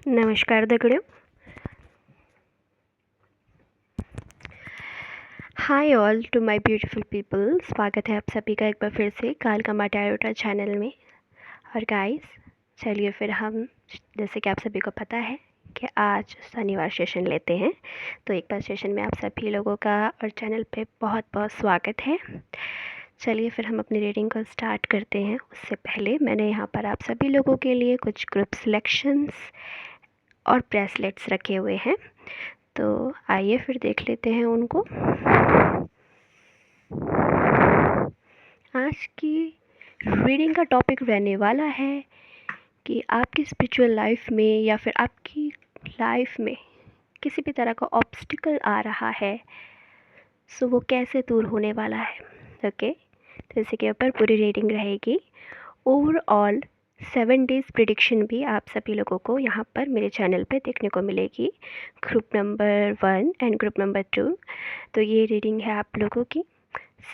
नमस्कार दगड़ियों। Hi all to my beautiful people. स्वागत है आप सभी का एक बार फिर से कालका माटायोटा चैनल में। और गाइस, चलिए फिर हम, जैसे कि आप सभी को पता है कि आज शनिवार सेशन लेते हैं, तो एक बार सेशन में आप सभी लोगों का और चैनल पे बहुत बहुत स्वागत है। चलिए फिर हम अपनी रीडिंग को स्टार्ट करते हैं। उससे पहले मैंने यहाँ पर आप सभी लोगों के लिए कुछ ग्रुप सिलेक्शंस और ब्रेसलेट्स रखे हुए हैं, तो आइए फिर देख लेते हैं उनको। आज की रीडिंग का टॉपिक रहने वाला है कि आपकी स्पिरिचुअल लाइफ में या फिर आपकी लाइफ में किसी भी तरह का ऑब्स्टिकल आ रहा है, सो वो कैसे दूर होने वाला है। ओके, तो इसी के ऊपर पूरी रीडिंग रहेगी। ओवरऑल 7 डेज़ प्रिडिक्शन भी आप सभी लोगों को यहाँ पर मेरे चैनल पे देखने को मिलेगी, group number 1 and group number 2। तो ये रीडिंग है आप लोगों की।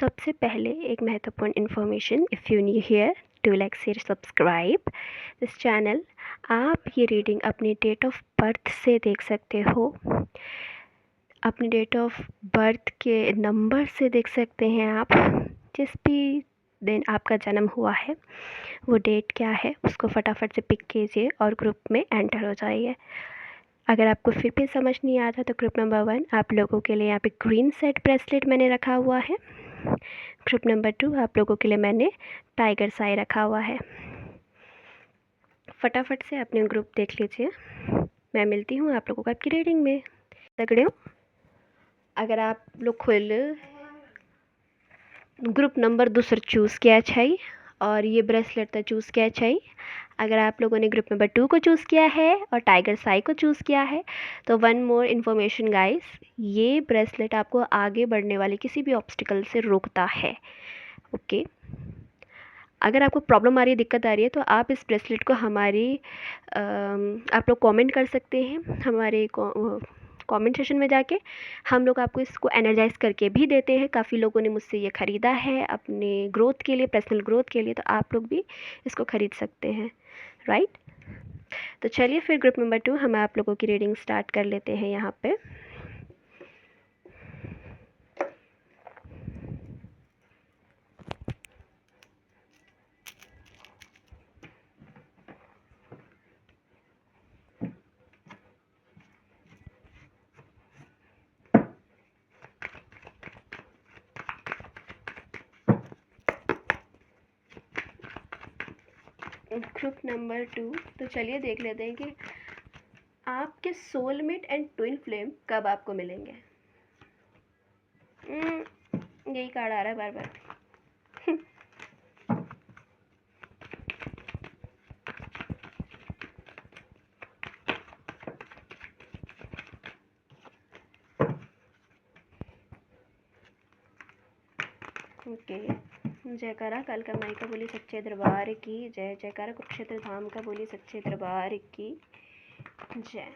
सबसे पहले एक महत्वपूर्ण information, if you new here do like share subscribe this channel. आप ये रीडिंग अपनी डेट ऑफ बर्थ से देख सकते हो, अपनी डेट ऑफ बर्थ के नंबर से देख सकते हैं। आप जिस भी दिन आपका जन्म हुआ है वो डेट क्या है उसको फटाफट से पिक कीजिए और ग्रुप में एंटर हो जाइए। अगर आपको फिर भी समझ नहीं आता तो ग्रुप नंबर 1 आप लोगों के लिए यहाँ पे ग्रीन सेट ब्रेसलेट मैंने रखा हुआ है। ग्रुप नंबर 2 आप लोगों के लिए मैंने टाइगर साई रखा हुआ है। फटाफट से अपने ग्रुप देख लीजिए। मैं मिलती हूँ आप लोगों को आपकी रीडिंग में। तगड़े, अगर आप लोग खुल ग्रुप नंबर 2 चूज़ किया चाहिए और ये ब्रेसलेट तो चूज़ किया चाहिए। अगर आप लोगों ने ग्रुप नंबर 2 को चूज़ किया है और टाइगर साई को चूज़ किया है तो वन मोर इन्फॉर्मेशन गाइस, ये ब्रेसलेट आपको आगे बढ़ने वाले किसी भी ऑब्स्टिकल से रोकता है। ओके, अगर आपको प्रॉब्लम आ रही है, दिक्कत आ रही है, तो आप इस ब्रेसलेट को आप लोग कमेंट कर सकते हैं हमारे कमेंट सेशन में जाके। हम लोग आपको इसको एनर्जाइज करके भी देते हैं। काफ़ी लोगों ने मुझसे ये ख़रीदा है अपने ग्रोथ के लिए, पर्सनल ग्रोथ के लिए, तो आप लोग भी इसको ख़रीद सकते हैं, राइट। तो चलिए फिर ग्रुप नंबर 2 हम आप लोगों की रीडिंग स्टार्ट कर लेते हैं यहाँ पे। ग्रुप नंबर 2, तो चलिए देख लेते हैं कि आपके सोलमेट एंड ट्विन फ्लेम कब आपको मिलेंगे। यही कार्ड आ रहा है बार बार। ओके, जयकारा कालका माई का बोली सच्चे दरबार की जय, जयकारा कुरुक्षेत्र धाम का बोली सच्चे दरबार की जय।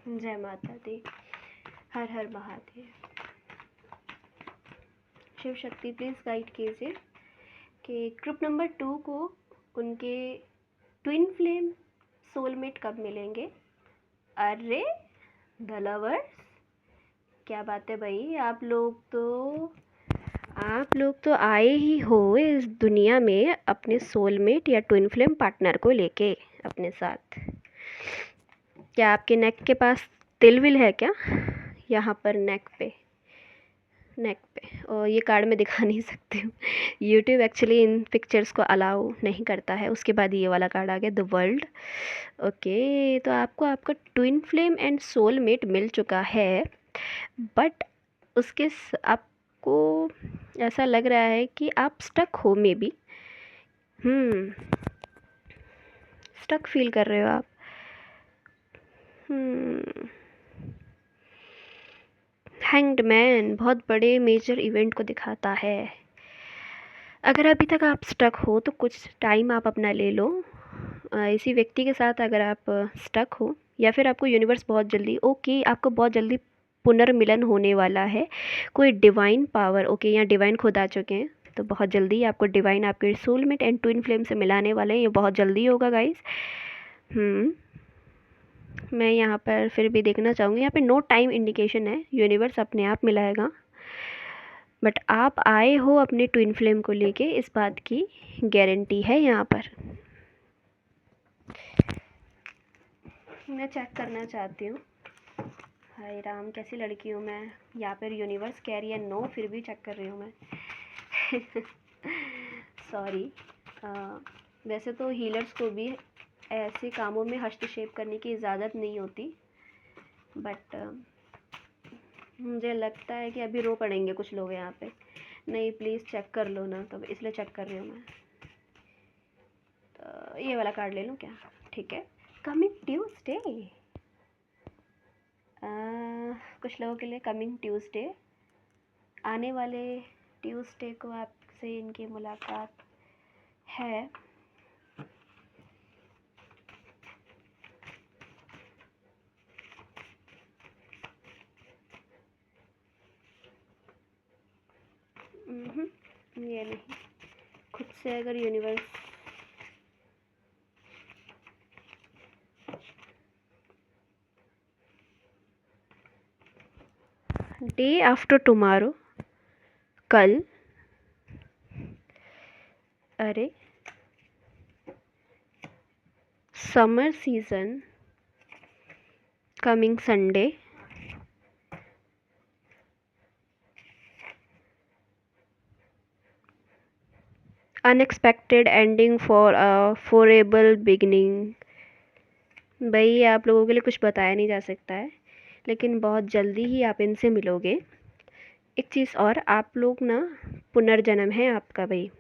जय माता दी, हर हर महादेव। शिव शक्ति प्लीज़ गाइड कीजिए कि ग्रुप नंबर 2 को उनके ट्विन फ्लेम सोलमेट कब मिलेंगे। अरे द लवर्स, क्या बात है भाई, आप लोग तो आए ही हो इस दुनिया में अपने सोलमेट या ट्विन फ्लेम पार्टनर को लेके अपने साथ। क्या आपके नेक के पास तिल विल है क्या? यहाँ पर नेक पे, और ये कार्ड में दिखा नहीं सकती हूँ। यूट्यूब एक्चुअली इन पिक्चर्स को अलाउ नहीं करता है। उसके बाद ये वाला कार्ड आ गया, द वर्ल्ड। ओके, तो आपको आपका ट्विन फ्लेम एंड सोलमेट मिल चुका है, बट आपको ऐसा लग रहा है कि आप स्टक हो, मे बी स्टक फील कर रहे हो आप। हैंग्ड मैन बहुत बड़े मेजर इवेंट को दिखाता है। अगर अभी तक आप स्टक हो तो कुछ टाइम आप अपना ले लो इसी व्यक्ति के साथ। अगर आप स्टक हो या फिर आपको यूनिवर्स बहुत जल्दी, ओके, आपको बहुत जल्दी पुनर्मिलन होने वाला है। कोई डिवाइन पावर, ओके, यहाँ डिवाइन खुद आ चुके हैं, तो बहुत जल्दी आपको डिवाइन आपके सोलमेट एंड ट्विन फ्लेम से मिलाने वाले हैं। ये बहुत जल्दी होगा गाइस। मैं यहाँ पर फिर भी देखना चाहूँगी, यहाँ पे नो टाइम इंडिकेशन है, यूनिवर्स अपने आप मिलाएगा। बट आप आए हो अपने ट्विन फ्लेम को लेके, इस बात की गारंटी है यहाँ पर। मैं चेक करना चाहती हूँ। हाय राम, कैसी लड़की हूँ मैं। यहाँ पर यूनिवर्स कह रही है नो, फिर भी चेक कर रही हूँ मैं। सॉरी। वैसे तो हीलर्स को भी ऐसे कामों में हस्तक्षेप करने की इजाज़त नहीं होती, बट मुझे लगता है कि अभी रो पड़ेंगे कुछ लोग यहाँ पे। नहीं प्लीज़ चेक कर लो ना, तो इसलिए चेक कर रही हूँ मैं। तो ये वाला कार्ड ले लूँ क्या? ठीक है। कमिंग ट्यूसडे, कुछ लोगों के लिए कमिंग ट्यूसडे, आने वाले ट्यूसडे को आपसे इनकी मुलाकात है। ये नहीं, खुद से अगर यूनिवर्स डे आफ्टर टुमारो, कल, अरे summer season, coming Sunday, unexpected ending for a favourable beginning. भाई आप लोगों के लिए कुछ बताया नहीं जा सकता है, लेकिन बहुत जल्दी ही आप इनसे मिलोगे। एक चीज़ और, आप लोग ना पुनर्जन्म है आपका भाई।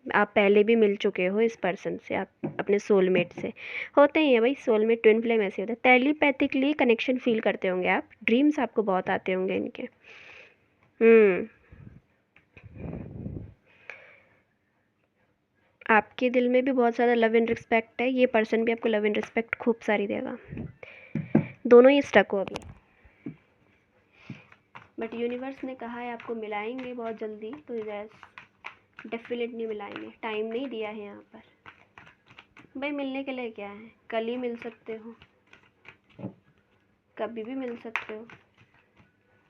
आप पहले भी मिल चुके हो इस पर्सन से, आप अपने सोलमेट से। होते ही है भाई, सोलमेट ट्विन फ्लेम ऐसे होता है। टेलीपैथिकली कनेक्शन फील करते होंगे आप, ड्रीम्स आपको बहुत आते होंगे इनके। आपके दिल में भी बहुत ज़्यादा लव एंड रिस्पेक्ट है, ये पर्सन भी आपको लव एंड रिस्पेक्ट खूब सारी देगा। दोनों ही स्टक हो अभी, बट यूनिवर्स ने कहा है आपको मिलाएंगे बहुत जल्दी, तो डेफिनेटली मिलाएंगे। टाइम नहीं दिया है यहाँ पर भाई। मिलने के लिए क्या है, कल ही मिल सकते हो, कभी भी मिल सकते हो,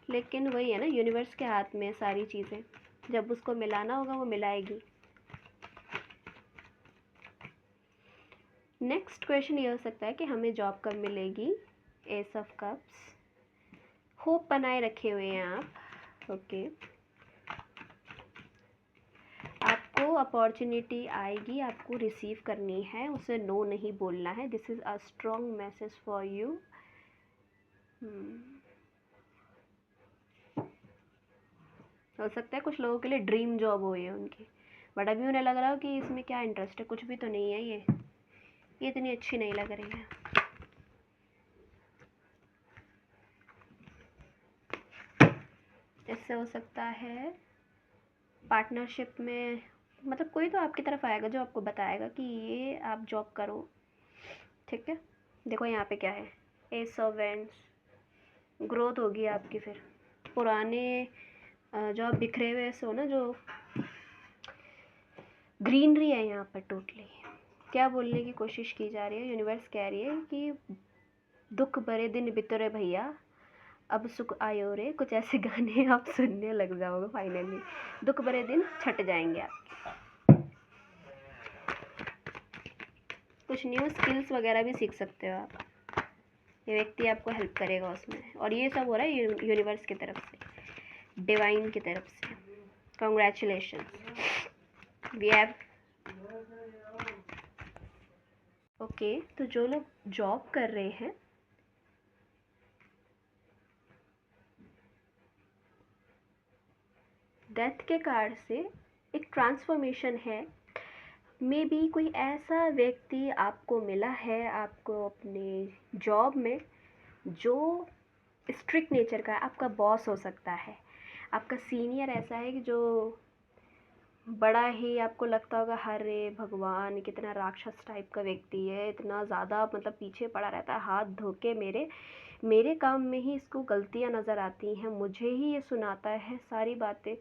लेकिन वही है ना, यूनिवर्स के हाथ में सारी चीज़ें। जब उसको मिलाना होगा वो मिलाएगी। नेक्स्ट क्वेश्चन ये हो सकता है कि हमें जॉब कब मिलेगी। एस ऑफ कप्स, होप बनाए रखे हुए हैं आप। ओके, आपको अपॉर्चुनिटी आएगी, आपको रिसीव करनी है, उसे नो नहीं बोलना है। This is a strong message for you. हो सकता है कुछ लोगों के लिए ड्रीम जॉब हो ये उनकी, बट अभी उन्हें लग रहा हो कि इसमें क्या इंटरेस्ट है, कुछ भी तो नहीं है ये इतनी अच्छी नहीं लग रही है। इससे हो सकता है पार्टनरशिप में, मतलब कोई तो आपकी तरफ आएगा जो आपको बताएगा कि ये आप जॉब करो। ठीक है, देखो यहाँ पे क्या है, एस ऑफ वैंड्स, ग्रोथ होगी आपकी। फिर पुराने जो आप बिखरे हुए सो ना, जो ग्रीनरी है यहाँ पर टोटली। क्या बोलने की कोशिश की जा रही है, यूनिवर्स कह रही है कि दुख भरे दिन बितरे भैया, अब सुख आयो रे, कुछ ऐसे गाने आप सुनने लग जाओगे फाइनली। दुख भरे दिन छट जाएंगे आप। कुछ न्यू स्किल्स वगैरह भी सीख सकते हो आप, ये व्यक्ति आपको हेल्प करेगा उसमें। और ये सब हो रहा है यूनिवर्स की तरफ से, डिवाइन की तरफ से। Congratulation, we have. ओके, तो जो लोग जॉब कर रहे हैं, डेथ के कार्ड से एक ट्रांसफॉर्मेशन है। मे बी कोई ऐसा व्यक्ति आपको मिला है आपको अपने जॉब में, जो स्ट्रिक्ट नेचर का है, आपका बॉस हो सकता है, आपका सीनियर ऐसा है कि जो बड़ा ही आपको लगता होगा अरे भगवान कितना राक्षस टाइप का व्यक्ति है, इतना ज़्यादा मतलब पीछे पड़ा रहता है, हाथ धो के मेरे मेरे काम में ही इसको गलतियां नज़र आती हैं, मुझे ही ये सुनाता है सारी बातें,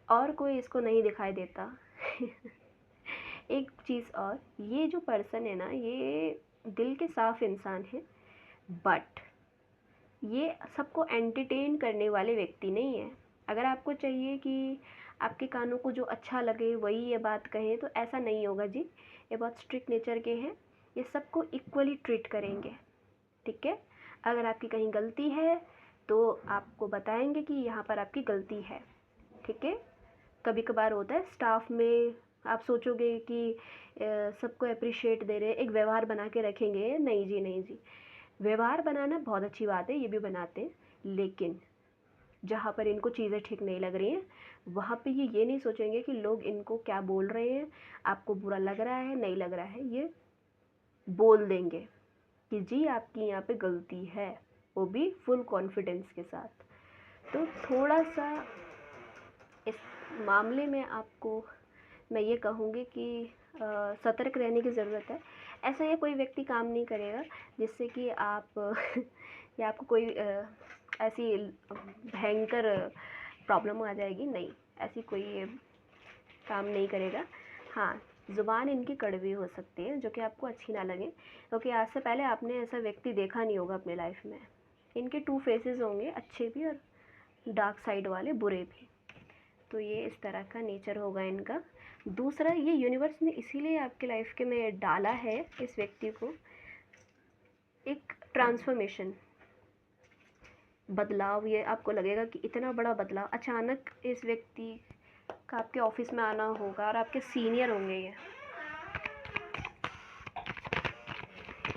और कोई इसको नहीं दिखाई देता। एक चीज़ और, ये जो पर्सन है ना, ये दिल के साफ इंसान है, बट ये सबको एंटरटेन करने वाले व्यक्ति नहीं है। अगर आपको चाहिए कि आपके कानों को जो अच्छा लगे वही ये बात कहें तो ऐसा नहीं होगा जी। ये बहुत स्ट्रिक्ट नेचर के हैं, ये सबको इक्वली ट्रीट करेंगे, ठीक है। अगर आपकी कहीं गलती है तो आपको बताएंगे कि यहाँ पर आपकी गलती है, ठीक है। कभी कभार होता है स्टाफ में, आप सोचोगे कि सबको अप्रिशिएट दे रहे हैं, एक व्यवहार बना के रखेंगे, नहीं जी नहीं जी। व्यवहार बनाना बहुत अच्छी बात है, ये भी बनाते हैं, लेकिन जहाँ पर इनको चीज़ें ठीक नहीं लग रही हैं वहाँ पे ये नहीं सोचेंगे कि लोग इनको क्या बोल रहे हैं, आपको बुरा लग रहा है नहीं लग रहा है, ये बोल देंगे कि जी आपकी यहाँ पे गलती है, वो भी फुल कॉन्फिडेंस के साथ। तो थोड़ा सा इस मामले में आपको मैं ये कहूँगी कि सतर्क रहने की ज़रूरत है। ऐसा ये कोई व्यक्ति काम नहीं करेगा जिससे कि आप या आपको कोई ऐसी भयंकर प्रॉब्लम आ जाएगी, नहीं, ऐसी कोई काम नहीं करेगा। हाँ, ज़ुबान इनकी कड़वी हो सकती है जो कि आपको अच्छी ना लगे, क्योंकि आज से पहले आपने ऐसा व्यक्ति देखा नहीं होगा अपने लाइफ में। इनके 2 फेसेस होंगे, अच्छे भी और डार्क साइड वाले, बुरे भी। तो ये इस तरह का नेचर होगा इनका। दूसरा, ये यूनिवर्स ने इसीलिए आपके लाइफ के में डाला है इस व्यक्ति को, एक ट्रांसफॉर्मेशन, बदलाव। ये आपको लगेगा कि इतना बड़ा बदलाव अचानक इस व्यक्ति का आपके ऑफिस में आना होगा और आपके सीनियर होंगे ये।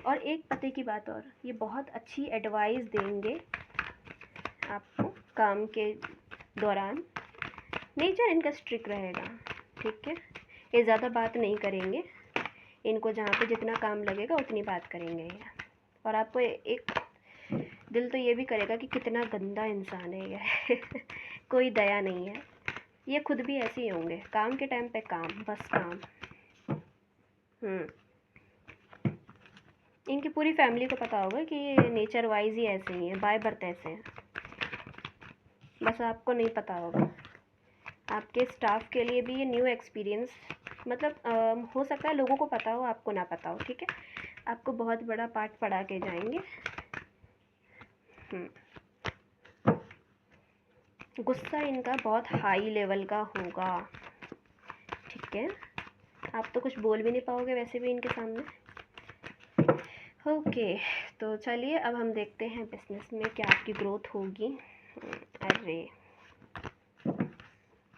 और एक पते की बात और, ये बहुत अच्छी एडवाइस देंगे आपको काम के दौरान। नेचर इनका स्ट्रिक्ट रहेगा, ठीक है। ये ज़्यादा बात नहीं करेंगे, इनको जहाँ पे जितना काम लगेगा उतनी बात करेंगे ये। और आपको एक दिल तो ये भी करेगा कि कितना गंदा इंसान है ये कोई दया नहीं है। ये खुद भी ऐसे ही होंगे, काम के टाइम पे काम, बस काम। इनकी पूरी फैमिली को पता होगा कि ये नेचर वाइज ही ऐसे ही है, बाय बर्थ ऐसे हैं, बस आपको नहीं पता होगा। आपके स्टाफ के लिए भी ये न्यू एक्सपीरियंस, मतलब हो सकता है लोगों को पता हो, आपको ना पता हो, ठीक है। आपको बहुत बड़ा पार्ट पढ़ा के जाएंगे। गुस्सा इनका बहुत हाई लेवल का होगा, ठीक है। आप तो कुछ बोल भी नहीं पाओगे वैसे भी इनके सामने। ओके, तो चलिए अब हम देखते हैं बिजनेस में क्या आपकी ग्रोथ होगी। अरे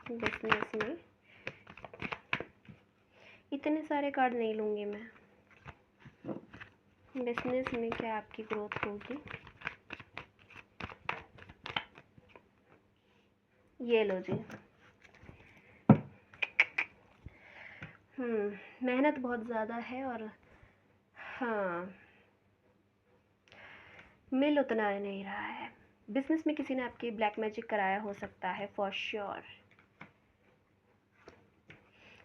बिजनेस में इतने सारे कार्ड नहीं लूँगी मैं। बिजनेस में क्या आपकी ग्रोथ होगी, ये लो जी। मेहनत बहुत ज़्यादा है और हाँ, मिल उतना नहीं रहा है। बिजनेस में किसी ने आपकी ब्लैक मैजिक कराया हो सकता है फॉर श्योर,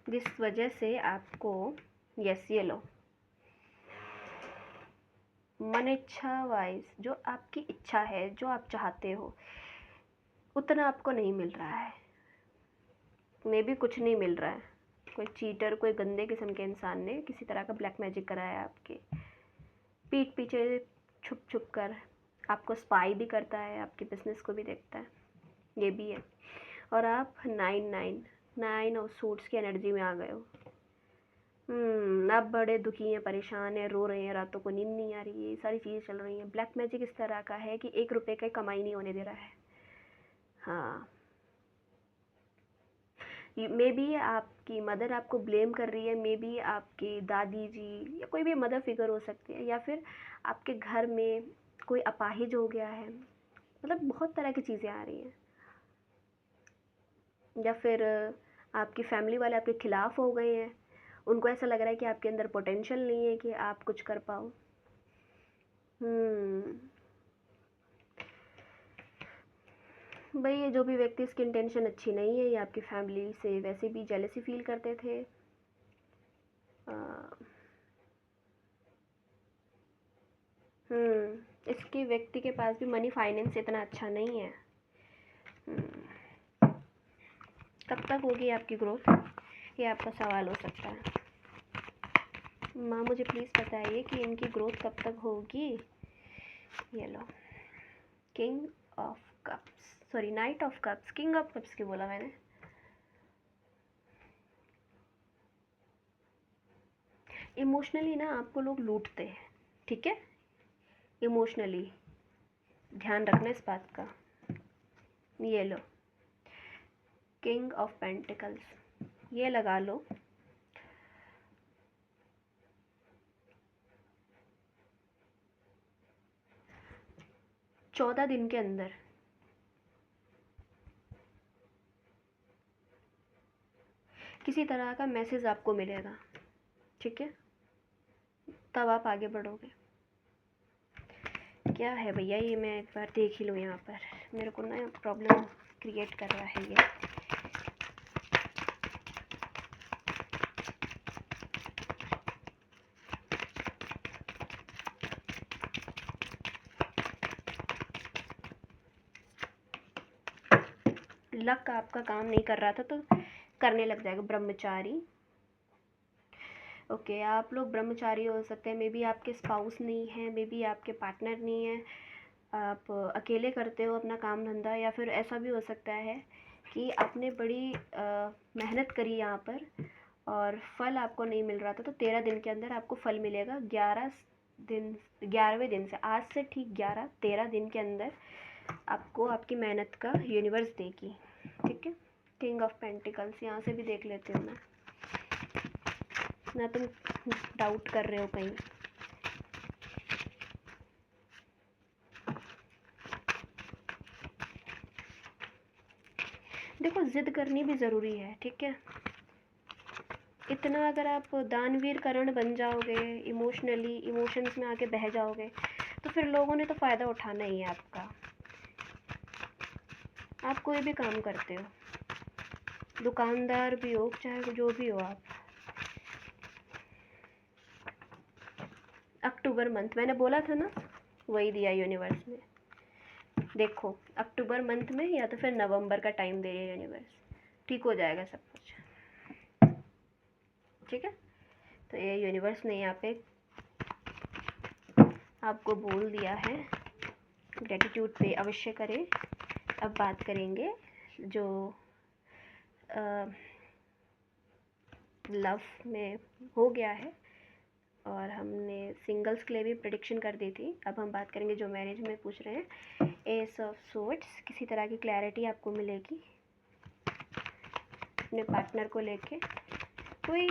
जिस वजह से आपको, यस ये लो, मन इच्छा वाइज जो आपकी इच्छा है, जो आप चाहते हो उतना आपको नहीं मिल रहा है। मे भी कुछ नहीं मिल रहा है, कोई चीटर, कोई गंदे किस्म के इंसान ने किसी तरह का ब्लैक मैजिक कराया आपके पीठ पीछे, छुप छुप कर आपको स्पाई भी करता है, आपके बिजनेस को भी देखता है, ये भी है। और आप 9 और सूट्स की एनर्जी में आ गए हो। आप बड़े दुखी हैं, परेशान हैं, रो रहे हैं, रातों को नींद नहीं आ रही है, ये सारी चीज़ें चल रही हैं। ब्लैक मैजिक इस तरह का है कि 1 रुपये का कमाई नहीं होने दे रहा है। हाँ, मे बी आपकी मदर आपको ब्लेम कर रही है, मे बी आपकी दादी जी या कोई भी मदर फिगर हो सकती है, या फिर आपके घर में कोई अपाहिज हो गया है, मतलब बहुत तरह की चीज़ें आ रही हैं। या फिर आपकी फैमिली वाले आपके खिलाफ हो गए हैं, उनको ऐसा लग रहा है कि आपके अंदर पोटेंशियल नहीं है कि आप कुछ कर पाओ। भाई, ये जो भी व्यक्ति, इसकी इंटेंशन अच्छी नहीं है, ये आपकी फैमिली से वैसे भी जेलसी फील करते थे। इसके व्यक्ति के पास भी मनी फाइनेंस इतना अच्छा नहीं है। कब तक होगी आपकी ग्रोथ, ये आपका सवाल हो सकता है। माँ मुझे प्लीज़ बताइए कि इनकी ग्रोथ कब तक होगी। ये लो, king of cups, sorry knight of cups, king of cups क्यों बोला मैंने। इमोशनली ना आपको लोग लूटते हैं, ठीक है, इमोशनली ध्यान रखना इस बात का। ये लो, किंग ऑफ पेंटिकल्स, ये लगा लो। चौदह दिन के अंदर किसी तरह का मैसेज आपको मिलेगा, ठीक है, तब आप आगे बढ़ोगे। क्या है भैया ये, मैं एक बार देख ही लूँ यहाँ पर, मेरे को ना प्रॉब्लम क्रिएट कर रहा है ये। लक आपका काम नहीं कर रहा था तो करने लग जाएगा। ब्रह्मचारी, ओके, आप लोग ब्रह्मचारी हो सकते हैं, मे बी आपके स्पाउस नहीं है, मे बी आपके पार्टनर नहीं है, आप अकेले करते हो अपना काम धंधा, या फिर ऐसा भी हो सकता है कि आपने बड़ी मेहनत करी यहाँ पर और फल आपको नहीं मिल रहा था, तो 13 दिन के अंदर आपको फल मिलेगा। 11वें दिन से, आज से ठीक 13 दिन के अंदर आपको आपकी मेहनत का यूनिवर्स देगी, ठीक है। किंग ऑफ पेंटिकल्स यहाँ से भी देख लेती हूँ मैं, ना तुम डाउट कर रहे हो कहीं। देखो जिद करनी भी ज़रूरी है, ठीक है। इतना अगर आप दानवीर करण बन जाओगे, इमोशनली इमोशंस में आके बह जाओगे, तो फिर लोगों ने तो फ़ायदा उठाना ही है आपका। आप कोई भी काम करते हो, दुकानदार भी हो चाहे जो भी हो आप। अक्टूबर मंथ मैंने बोला था ना, वही दिया यूनिवर्स ने। देखो अक्टूबर मंथ में या तो फिर नवंबर का टाइम दे रही है यूनिवर्स, ठीक हो जाएगा सब कुछ, ठीक है। तो ये यूनिवर्स ने यहाँ पे आपको बोल दिया है, ग्रेटिट्यूड पे अवश्य करें। अब बात करेंगे जो लव में हो गया है, और हमने सिंगल्स के लिए भी प्रेडिक्शन कर दी थी। अब हम बात करेंगे जो मैरिज में पूछ रहे हैं। एस ऑफ सोर्ड्स, किसी तरह की क्लैरिटी आपको मिलेगी अपने पार्टनर को लेके। कोई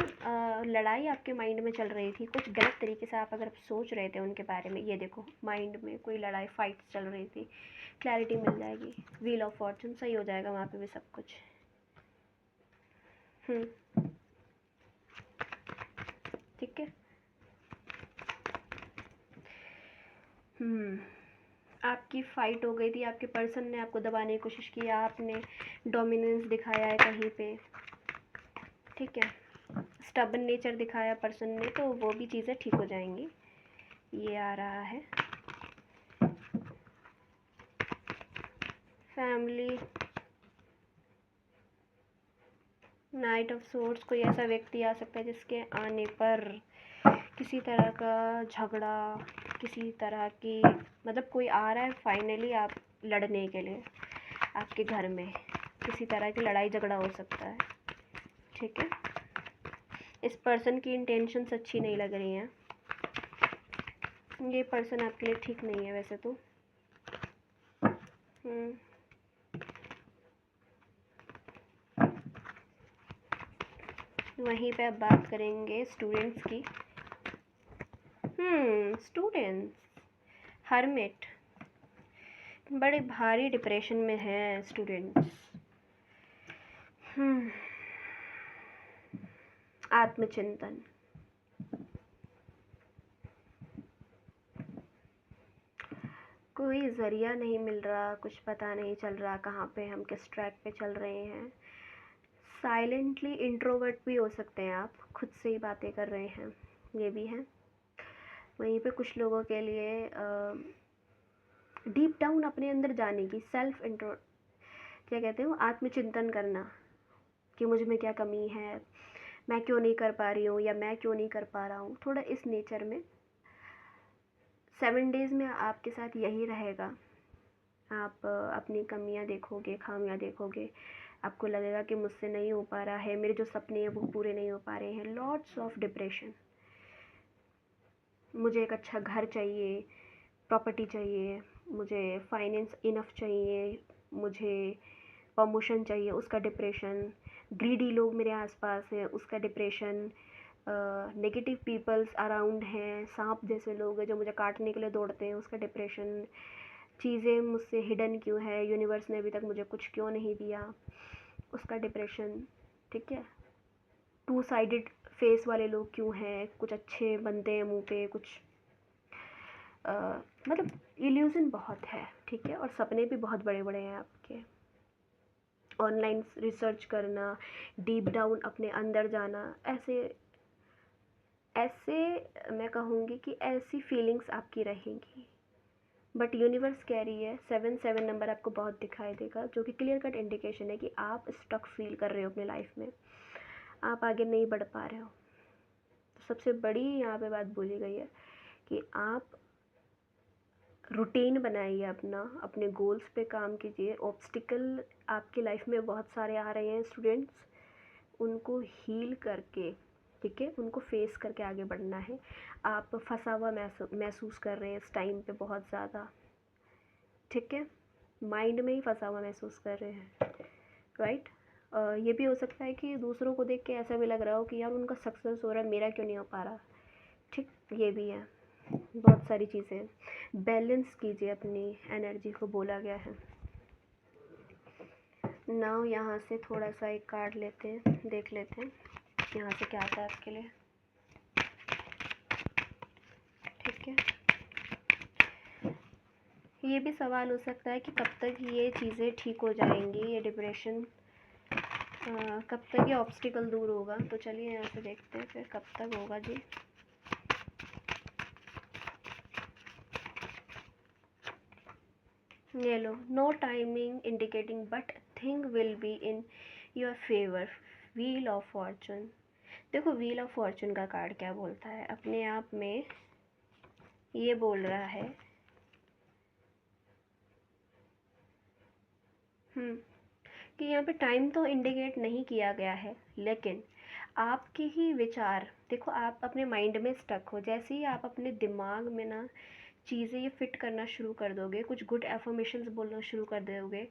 लड़ाई आपके माइंड में चल रही थी, कुछ गलत तरीके से आप अगर सोच रहे थे उनके बारे में, ये देखो माइंड में कोई लड़ाई फाइट चल रही थी, क्लैरिटी मिल जाएगी। व्हील ऑफ फॉर्चून, सही हो जाएगा वहाँ पे भी सब कुछ। ठीक है। आपकी फ़ाइट हो गई थी, आपके पर्सन ने आपको दबाने की कोशिश की, आपने डोमिनेंस दिखाया है कहीं पे, ठीक है, स्टबन नेचर दिखाया पर्सन ने, तो वो भी चीज़ें ठीक हो जाएंगी। ये आ रहा है फैमिली, नाइट ऑफ सोर्ड्स, कोई ऐसा व्यक्ति आ सकता है जिसके आने पर किसी तरह का झगड़ा, किसी तरह की, मतलब कोई आ रहा है फाइनली आप लड़ने के लिए, आपके घर में किसी तरह की लड़ाई झगड़ा हो सकता है, ठीक है। इस पर्सन की इंटेंशंस अच्छी नहीं लग रही हैं, ये पर्सन आपके लिए ठीक नहीं है वैसे तो। वहीं पे अब बात करेंगे स्टूडेंट्स की। स्टूडेंट्स, हर्मिट, बड़े भारी डिप्रेशन में हैं स्टूडेंट्स। आत्मचिंतन, कोई ज़रिया नहीं मिल रहा, कुछ पता नहीं चल रहा कहाँ पे हम किस ट्रैक पे चल रहे हैं। साइलेंटली इंट्रोवर्ट भी हो सकते हैं आप, खुद से ही बातें कर रहे हैं, ये भी है। वहीं पे कुछ लोगों के लिए डीप डाउन अपने अंदर जाने की, सेल्फ इंट्रो, क्या कहते हो, आत्मचिंतन करना कि मुझ में क्या कमी है, मैं क्यों नहीं कर पा रही हूँ, या मैं क्यों नहीं कर पा रहा हूँ, थोड़ा इस नेचर में 7 डेज़ में आपके साथ यही रहेगा। आप अपनी कमियां देखोगे, खामियां देखोगे, आपको लगेगा कि मुझसे नहीं हो पा रहा है, मेरे जो सपने हैं वो पूरे नहीं हो पा रहे हैं। Lots of depression. मुझे एक अच्छा घर चाहिए, प्रॉपर्टी चाहिए, मुझे फाइनेंस इनफ चाहिए, मुझे प्रमोशन चाहिए, उसका डिप्रेशन। ग्रीडी लोग मेरे आसपास हैं, उसका डिप्रेशन। नेगेटिव पीपल्स अराउंड हैं, सांप जैसे लोग हैं जो मुझे काटने के लिए दौड़ते हैं, उसका डिप्रेशन। चीज़ें मुझसे हिडन क्यों है, यूनिवर्स ने अभी तक मुझे कुछ क्यों नहीं दिया, उसका डिप्रेशन। ठीक है। 2 साइडेड फेस वाले लोग क्यों हैं, कुछ अच्छे बनते हैं मुंह पे, कुछ मतलब इल्यूज़न बहुत है। ठीक है। और सपने भी बहुत बड़े बड़े हैं आपके। ऑनलाइन रिसर्च करना, डीप डाउन अपने अंदर जाना, ऐसे ऐसे मैं कहूँगी कि ऐसी फीलिंग्स आपकी रहेंगी। बट यूनिवर्स कह रही है 7 नंबर आपको बहुत दिखाई देगा, जो कि क्लियर कट इंडिकेशन है कि आप स्टक फील कर रहे हो अपने लाइफ में, आप आगे नहीं बढ़ पा रहे हो। तो सबसे बड़ी यहाँ पे बात बोली गई है कि आप रूटीन बनाइए अपना, अपने गोल्स पे काम कीजिए। ऑब्स्टिकल आपकी लाइफ में बहुत सारे आ रहे हैं स्टूडेंट्स, उनको हील करके, ठीक है, उनको फेस करके आगे बढ़ना है। आप फंसा हुआ महसूस कर रहे हैं इस टाइम पे बहुत ज़्यादा, ठीक है, माइंड में ही फंसा हुआ महसूस कर रहे हैं, राइट। ये भी हो सकता है कि दूसरों को देख के ऐसा भी लग रहा हो कि यार उनका सक्सेस हो रहा है, मेरा क्यों नहीं हो पा रहा। ठीक, ये भी है, बहुत सारी चीज़ें। बैलेंस कीजिए अपनी एनर्जी को, बोला गया है। नाउ यहाँ से थोड़ा सा एक कार्ड लेते हैं, देख लेते हैं यहाँ से क्या आता है आपके लिए। ठीक है। ये भी सवाल हो सकता है कि कब तक ये चीज़ें ठीक हो जाएंगी, ये डिप्रेशन कब तक ये ऑब्स्टिकल दूर होगा। तो चलिए यहाँ से देखते हैं फिर कब तक होगा जी। ये लो, no timing indicating but thing will be in your favour, wheel of fortune. देखो व्हील ऑफ फॉर्चून का कार्ड क्या बोलता है, अपने आप में ये बोल रहा है कि यहाँ पे टाइम तो इंडिकेट नहीं किया गया है, लेकिन आपके ही विचार, देखो आप अपने माइंड में स्टक हो, जैसे ही आप अपने दिमाग में ना चीज़ें ये फिट करना शुरू कर दोगे, कुछ गुड एफर्मेशंस बोलना शुरू कर दोगे,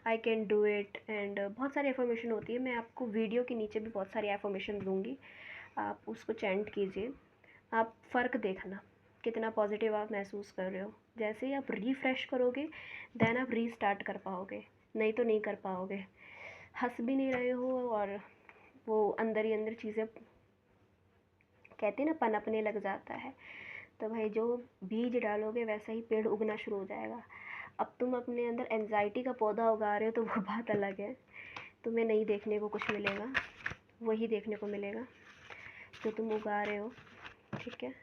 I can do it, and बहुत सारी एफर्मेशन होती है, मैं आपको वीडियो के नीचे भी बहुत सारी एफर्मेशन दूंगी, आप उसको चैंट कीजिए, आप फ़र्क देखना कितना पॉजिटिव आप महसूस कर रहे हो। जैसे ही आप रिफ़्रेश करोगे देन आप रीस्टार्ट कर पाओगे, नहीं तो नहीं कर पाओगे। हंस भी नहीं रहे हो और वो अंदर ही अंदर चीज़ें, कहते हैं ना, पनपने लग जाता है। तो भाई जो बीज डालोगे वैसा ही पेड़ उगना शुरू हो जाएगा। अब तुम अपने अंदर एनजाइटी का पौधा उगा रहे हो तो वो बात अलग है, तुम्हें नहीं देखने को कुछ मिलेगा, वही देखने को मिलेगा जो तुम उगा रहे हो। ठीक है।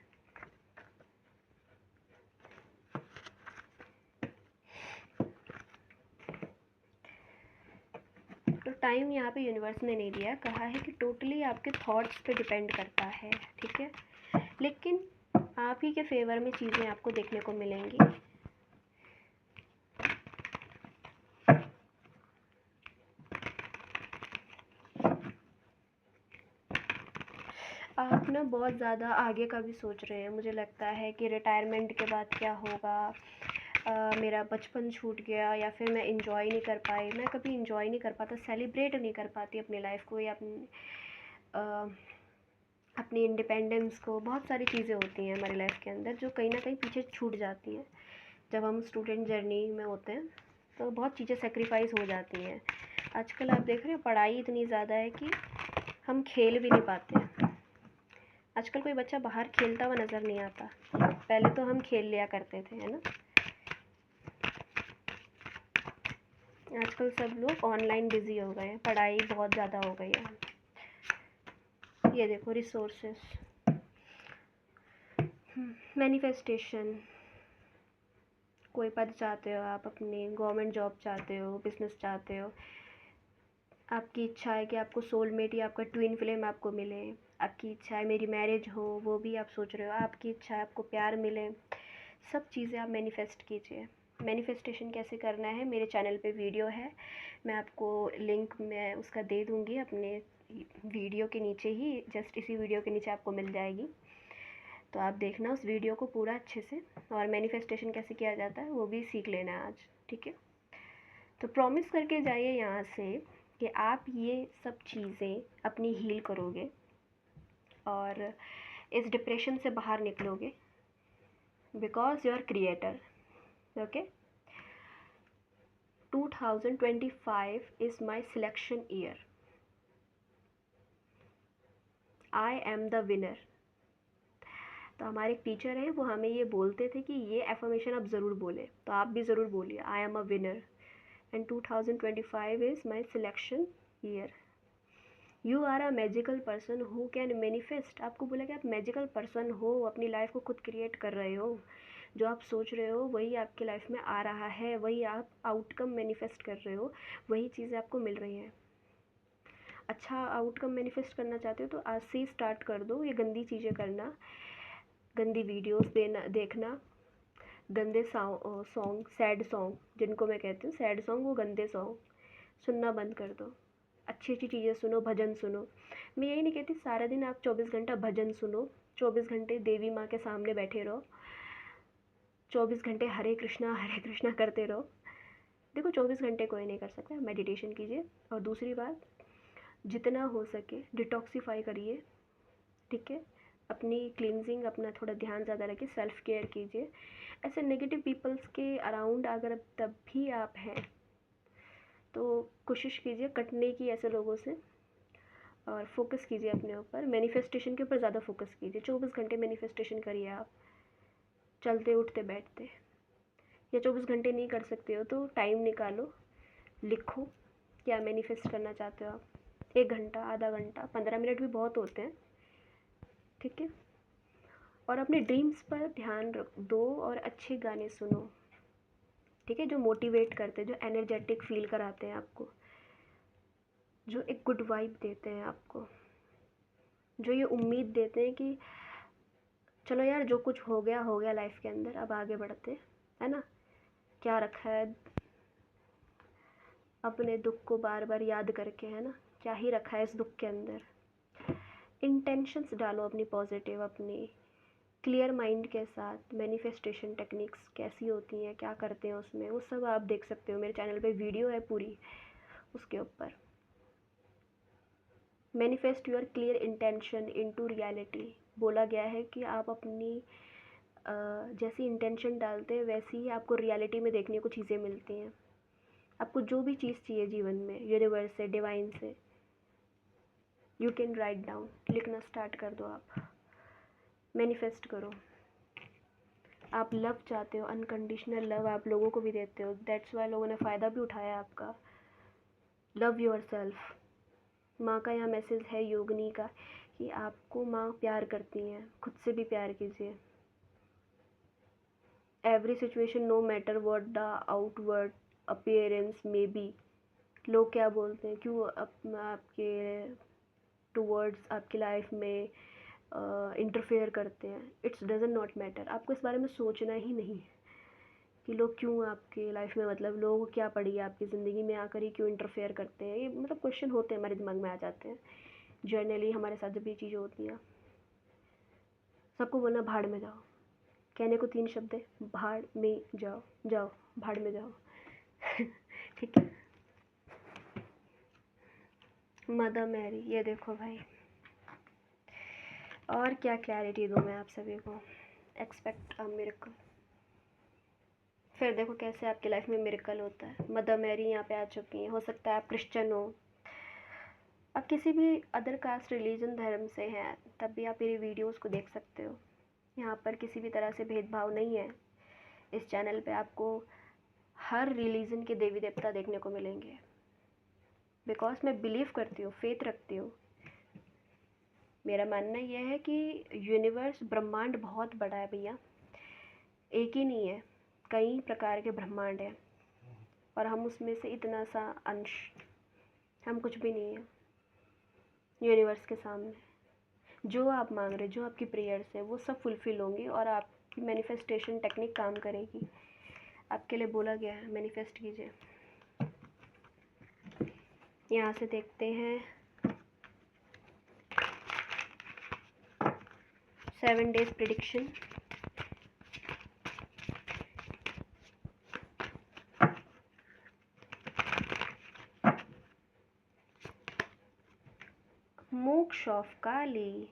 तो टाइम यहाँ पे यूनिवर्स ने नहीं दिया, कहा है कि टोटली आपके थॉट्स पे डिपेंड करता है। ठीक है। लेकिन आप ही के फेवर में चीज़ें आपको देखने को मिलेंगी। आप ना बहुत ज़्यादा आगे का भी सोच रहे हैं, मुझे लगता है कि रिटायरमेंट के बाद क्या होगा, मेरा बचपन छूट गया, या फिर मैं इंजॉय नहीं कर पाई, मैं कभी इंजॉय नहीं कर पाता, सेलिब्रेट नहीं कर पाती अपनी लाइफ को या अपनी इंडिपेंडेंस को। बहुत सारी चीज़ें होती हैं हमारी लाइफ के अंदर जो कहीं ना कहीं पीछे छूट जाती हैं जब हम स्टूडेंट जर्नी में होते हैं, तो बहुत चीज़ें सेक्रीफाइस हो जाती हैं। आजकल आप देख रहे हो पढ़ाई इतनी ज़्यादा है कि हम खेल भी नहीं पाते हैं। आजकल कोई बच्चा बाहर खेलता हुआ नज़र नहीं आता, पहले तो हम खेल लिया करते थे, है ना। आजकल सब लोग ऑनलाइन बिजी हो गए हैं, पढ़ाई बहुत ज़्यादा हो गई है। ये देखो रिसोर्सेस, मैनिफेस्टेशन, कोई पद चाहते हो आप, अपनी गवर्नमेंट जॉब चाहते हो, बिजनेस चाहते हो, आपकी इच्छा है कि आपको सोलमेट या आपका ट्विन फ्लेम आपको मिले, आपकी इच्छा है मेरी मैरिज हो, वो भी आप सोच रहे हो, आपकी इच्छा है आपको प्यार मिले, सब चीज़ें आप मैनिफेस्ट कीजिए। मैनिफेस्टेशन कैसे करना है मेरे चैनल पे वीडियो है, मैं आपको लिंक मैं उसका दे दूँगी अपने वीडियो के नीचे ही, जस्ट इसी वीडियो के नीचे आपको मिल जाएगी। तो आप देखना उस वीडियो को पूरा अच्छे से, और मैनिफेस्टेशन कैसे किया जाता है वो भी सीख लेना आज, ठीक है। तो प्रॉमिस करके जाइए यहाँ से कि आप ये सब चीज़ें अपनी हील करोगे और इस डिप्रेशन से बाहर निकलोगे, because you are creator. Okay, 2025 is my selection year, I am the winner. तो हमारे एक टीचर हैं, वो हमें ये बोलते थे कि ये एफर्मेशन आप ज़रूर बोलें, तो आप भी ज़रूर बोलिए, I am a winner and 2025 is my selection year. You are a magical person who can manifest. आपको बोला कि आप मैजिकल पर्सन हो, अपनी लाइफ को खुद क्रिएट कर रहे हो, जो आप सोच रहे हो वही आपकी लाइफ में आ रहा है, वही आप आउटकम मैनिफेस्ट कर रहे हो, वही चीज़ें आपको मिल रही हैं। अच्छा आउटकम मैनिफेस्ट करना चाहते हो तो आज से ही स्टार्ट कर दो ये गंदी चीज़ें करना, गंदी वीडियोस देखना, गंदे सॉन्ग, सैड सॉन्ग जिनको मैं कहती हूँ सैड सॉन्ग, वो गंदे सॉन्ग सुनना बंद कर दो। अच्छी अच्छी चीज़ें सुनो, भजन सुनो। मैं यही नहीं कहती सारा दिन आप 24 घंटा भजन सुनो, 24 घंटे देवी माँ के सामने बैठे रहो, 24 घंटे हरे कृष्णा करते रहो। देखो 24 घंटे कोई नहीं कर सकता, मेडिटेशन कीजिए। और दूसरी बात, जितना हो सके डिटॉक्सीफाई करिए, ठीक है। अपनी क्लींजिंग, अपना थोड़ा ध्यान ज़्यादा रखिए, सेल्फ केयर कीजिए। ऐसे नेगेटिव पीपल्स के अराउंड अगर तब भी आप हैं तो कोशिश कीजिए कटने की ऐसे लोगों से, और फोकस कीजिए अपने ऊपर, मैनिफेस्टेशन के ऊपर ज़्यादा फोकस कीजिए। 24 घंटे मैनिफेस्टेशन करिए आप, चलते उठते बैठते। या 24 घंटे नहीं कर सकते हो तो टाइम निकालो, लिखो क्या मैनिफेस्ट करना चाहते हो आप, 1 घंटा, आधा घंटा, 15 मिनट भी बहुत होते हैं, ठीक है। और अपने ड्रीम्स पर ध्यान रख दो और अच्छे गाने सुनो, ठीक है, जो मोटिवेट करते हैं, जो एनर्जेटिक फील कराते हैं आपको, जो एक गुड वाइब देते हैं आपको, जो ये उम्मीद देते हैं कि चलो यार जो कुछ हो गया लाइफ के अंदर, अब आगे बढ़ते, है ना। क्या रखा है अपने दुख को बार बार याद करके, है ना, क्या ही रखा है इस दुख के अंदर। इंटेंशंस डालो अपनी पॉजिटिव, अपनी क्लियर माइंड के साथ। मैनिफेस्टेशन टेक्निक्स कैसी होती हैं, क्या करते हैं उसमें, वो सब आप देख सकते हो, मेरे चैनल पे वीडियो है पूरी उसके ऊपर। Manifest your clear intention into reality. बोला गया है कि आप अपनी जैसी इंटेंशन डालते हैं वैसी ही आपको रियलिटी में देखने को चीज़ें मिलती हैं। आपको जो भी चीज़ चाहिए जीवन में, यूनिवर्स से, डिवाइन से, यू कैन राइट डाउन, लिखना स्टार्ट कर दो, आप मैनिफेस्ट करो। आप लव चाहते हो, अनकंडीशनल लव आप लोगों को भी देते हो, दैट्स वाई लोगों ने फ़ायदा भी उठाया आपका। Love your self. माँ का यहाँ मैसेज है, योगिनी का, कि आपको माँ प्यार करती हैं, खुद से भी प्यार कीजिए। Every situation, no matter what the outward appearance may be. लोग क्या बोलते हैं, क्यों आपके टूवर्ड्स आपकी लाइफ में इंटरफेयर करते हैं, इट्स डजन नॉट मैटर। आपको इस बारे में सोचना ही नहीं है कि लोग क्यों आपके लाइफ में, मतलब लोगों को क्या पड़ी है आपकी ज़िंदगी में आकर ही क्यों इंटरफेयर करते हैं, ये मतलब क्वेश्चन होते हैं हमारे दिमाग में आ जाते हैं जर्नली, हमारे साथ जब ये चीज़ें होती हैं। सबको बोलना भाड़ में जाओ, कहने को 3 शब्द है, भाड़ में जाओ, जाओ भाड़ में जाओ ठीक है। मदर मैरी, ये देखो भाई, और क्या क्लैरिटी दूँ मैं आप सभी को। Expect a miracle. फिर देखो कैसे आपकी लाइफ में मिरेकल होता है। मदर मैरी यहाँ पे आ चुकी हैं। हो सकता है आप क्रिश्चियन हो, आप किसी भी अदर कास्ट, रिलीजन, धर्म से हैं, तब भी आप मेरी वीडियोस को देख सकते हो। यहाँ पर किसी भी तरह से भेदभाव नहीं है। इस चैनल पे आपको हर रिलीजन के देवी देवता देखने को मिलेंगे, बिकॉज मैं बिलीव करती हूँ, फेथ रखती हूँ। मेरा मानना यह है कि यूनिवर्स, ब्रह्मांड बहुत बड़ा है भैया, एक ही नहीं है, कई प्रकार के ब्रह्मांड हैं, और हम उसमें से इतना सा अंश, हम कुछ भी नहीं है यूनिवर्स के सामने। जो आप मांग रहे, जो आपकी प्रेयर्स है, वो सब फुलफ़िल होंगी और आप आपकी मैनिफेस्टेशन टेक्निक काम करेगी। आपके लिए बोला गया है मैनिफेस्ट कीजिए। यहाँ से देखते हैं 7 डेज प्रेडिक्शन। मोक्ष ऑफ काली,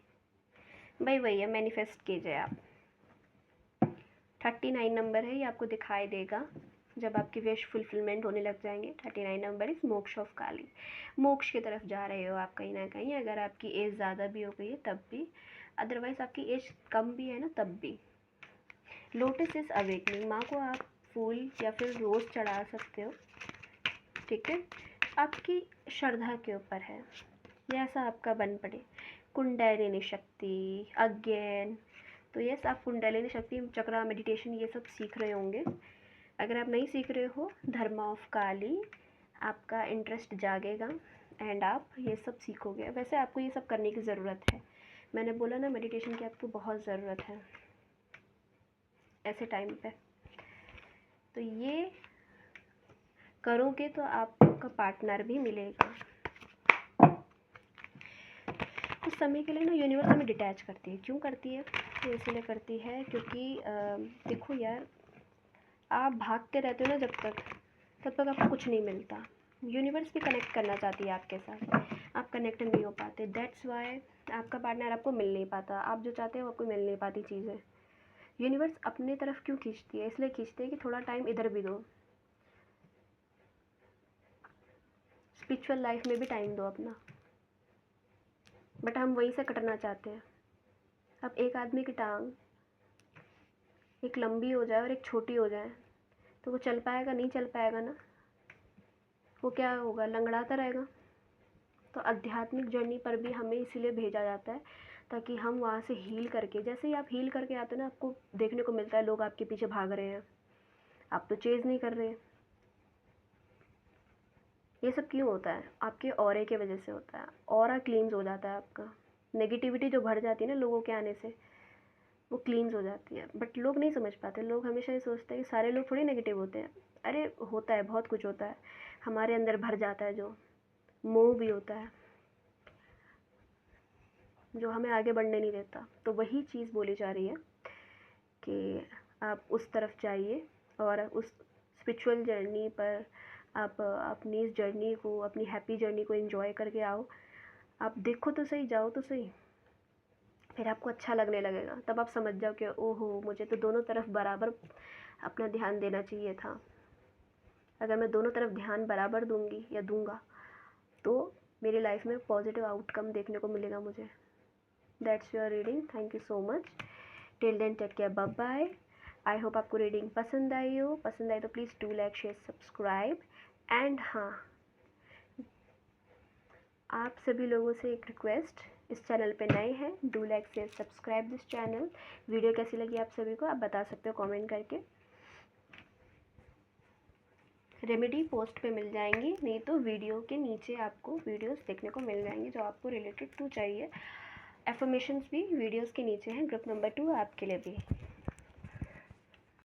भाई वही है, मैनिफेस्ट कीजिए आप। 39 नंबर है, ये आपको दिखाई देगा जब आपकी विश फुलफिलमेंट होने लग जाएंगे। 39 नंबर इस मोक्ष ऑफ काली, मोक्ष की तरफ जा रहे हो आप कहीं ना कहीं। अगर आपकी एज ज़्यादा भी हो गई है तब भी, अदरवाइज़ आपकी एज कम भी है ना तब भी। लोटस इज अवेकनिंग, माँ को आप फूल या फिर रोज़ चढ़ा सकते हो, ठीक है, आपकी श्रद्धा के ऊपर है, जैसा आपका बन पड़े। कुंडलिनी शक्ति अगेन, तो यस आप कुंडलिनी शक्ति, चक्रा, मेडिटेशन ये सब सीख रहे होंगे। अगर आप नहीं सीख रहे हो, धर्मा ऑफ काली, आपका इंटरेस्ट जागेगा एंड आप ये सब सीखोगे। वैसे आपको ये सब करने की ज़रूरत है, मैंने बोला ना मेडिटेशन की आपको बहुत ज़रूरत है ऐसे टाइम पे। तो ये करोगे तो आपका पार्टनर भी मिलेगा। कुछ समय के लिए ना यूनिवर्स हमें डिटैच करती है। क्यों करती है? तो इसलिए करती है क्योंकि देखो यार, आप भागते रहते हो ना जब तक आपको कुछ नहीं मिलता। यूनिवर्स भी कनेक्ट करना चाहती है आपके साथ, आप कनेक्ट नहीं हो पाते। दैट्स वाई आपका पार्टनर आपको मिल नहीं पाता। आप जो चाहते हो आपको मिल नहीं पाती चीज़ें। यूनिवर्स अपने तरफ क्यों खींचती है? इसलिए खींचती है कि थोड़ा टाइम इधर भी दो, स्पिरिचुअल लाइफ में भी टाइम दो अपना। बट हम वहीं से कटना चाहते हैं। अब एक आदमी की टांग एक लंबी हो जाए और एक छोटी हो जाए तो वो चल पाएगा? नहीं चल पाएगा ना, वो क्या होगा, लंगड़ाता रहेगा। तो आध्यात्मिक जर्नी पर भी हमें इसीलिए भेजा जाता है ताकि हम वहाँ से हील करके, जैसे ही आप हील करके आते हो ना, आपको देखने को मिलता है लोग आपके पीछे भाग रहे हैं, आप तो चेज़ नहीं कर रहे। ये सब क्यों होता है? आपके ऑरे के वजह से होता है। ऑरा क्लींस हो जाता है आपका, नेगेटिविटी जो भर जाती है ना लोगों के आने से, वो क्लींस हो जाती है। बट लोग नहीं समझ पाते, लोग हमेशा ये सोचते हैं कि सारे लोग थोड़ी नेगेटिव होते हैं। अरे होता है, बहुत कुछ होता है हमारे अंदर भर जाता है, जो मोह भी होता है जो हमें आगे बढ़ने नहीं देता। तो वही चीज़ बोली जा रही है कि आप उस तरफ जाइए और उस स्पिरिचुअल जर्नी पर आप अपनी इस जर्नी को, अपनी हैप्पी जर्नी को एंजॉय करके आओ। आप देखो तो सही, जाओ तो सही, फिर आपको अच्छा लगने लगेगा। तब आप समझ जाओ कि ओहो, मुझे तो दोनों तरफ बराबर अपना ध्यान देना चाहिए था। अगर मैं दोनों तरफ ध्यान बराबर दूंगी या दूंगा तो मेरी लाइफ में पॉजिटिव आउटकम देखने को मिलेगा मुझे। That's your reading, thank you so much. Till then take care, bye bye. I hope आपको रीडिंग पसंद आई हो। पसंद आई तो please do like, share, subscribe. And हाँ, आप सभी लोगों से एक रिक्वेस्ट, इस चैनल पे नए हैं, do like, share, subscribe this channel. Video कैसी लगी आप सभी को आप बता सकते हो कमेंट करके। रेमेडी पोस्ट पे मिल जाएंगी, नहीं तो वीडियो के नीचे आपको वीडियोस देखने को मिल जाएंगी जो आपको रिलेटेड टू चाहिए। एफर्मेशंस भी वीडियोस के नीचे हैं, ग्रुप नंबर 2 आपके लिए भी।